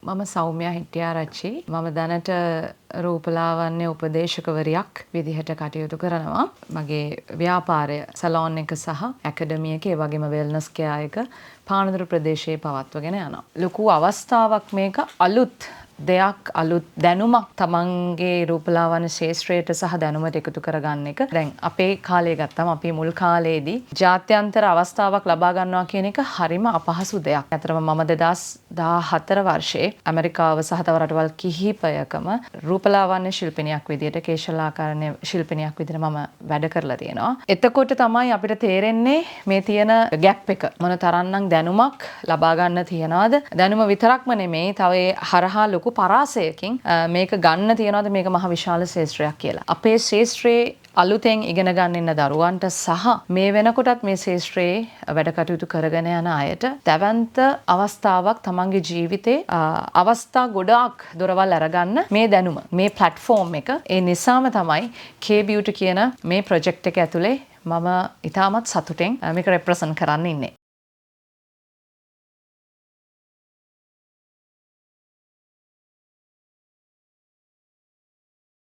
මම සෞම්‍යා හිටියාරච්චි. මම දැනට රූපලාවන්‍ය උපදේශකවරියක් විදිහට කටයුතු කරනවා. මගේ ව්‍යාපාරය සැලෝන් එක සහ ඇකඩමි එක, ඒ වගේම වෙල්නස් කෙයා එක පානදුර ප්‍රදේශයේ පවත්වගෙන යනවා. ලොකු අවස්ථාවක් මේක. අලුත් දෙයක්, අලුත් දැනුමක් තමන්ගේ රූපලාවන්‍ය ශාස්ත්‍රයට සහ දැනුමට එකතු කරගන්න එක. දැන් අපේ කාලේ ගත්තම අපේ මුල් කාලේදී ජාත්‍යන්තර අවස්ථාවක් ලබා ගන්නවා කියන එක හරිම අපහසු දෙයක්. අතරම මම 2014 වර්ෂයේ ඇමරිකාව සහ තව රටවල් කිහිපයකම රූපලාවන්‍ය ශිල්පිනියක් විදියට, කේශලාකරණ ශිල්පිනියක් විදියට මම වැඩ කරලා තියෙනවා. එතකොට තමයි අපිට තේරෙන්නේ මේ තියෙන ગેප් එක මොන තරම්නම් දැනුමක් ලබා ගන්න තියනවාද. දැනුම විතරක්ම නෙමෙයි, තව ඒ හරහා ලොකු පරාසයකින් මේක ගන්න තියනවාද මේක මහ විශාල ශාස්ත්‍රයක් කියලා. අපේ ශාස්ත්‍රයේ අලුතෙන් ඉගෙන ගන්න ඉන්න දරුවන්ට සහ මේ වෙනකොටත් මේ ශාස්ත්‍රයේ වැඩ කටයුතු කරගෙන යන අයට දැවැන්ත අවස්ථාවක් තමන්ගේ ජීවිතේ අවස්ථා ගොඩාක් දොරවල් අරගන්න මේ දැනුම, මේ ප්ලැට්ෆෝම් එක. ඒ නිසාම තමයි K-Beauty කියන මේ ප්‍රොජෙක්ට් එක ඇතුලේ මම ඉතාමත් සතුටෙන් මේක රෙප්‍රසන්ට් කරන්න ඉන්නේ.